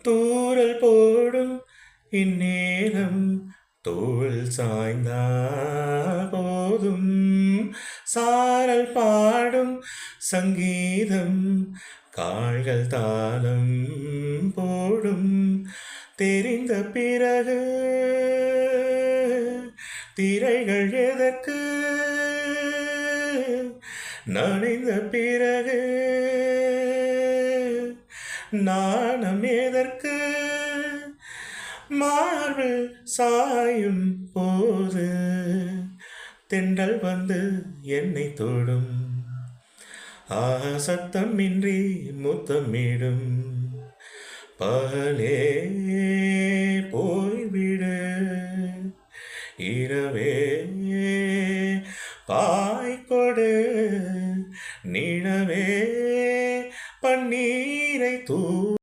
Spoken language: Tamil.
தூறல் போடும் இந்நேரம் தோள் சாய்ந்தால் போதும். சாரல் பாடும் சங்கீதம் கால்கள் தாளம் போடும். தெரிந்த பிறகு திரைகள் எதற்கு? நனைந்த பிறகு நாணம் எதற்கு? மார்பில் சாயும் போது தென்றல் வந்து என்னை தொடும். சத்தமின்றி முத்தமிடும். பகலே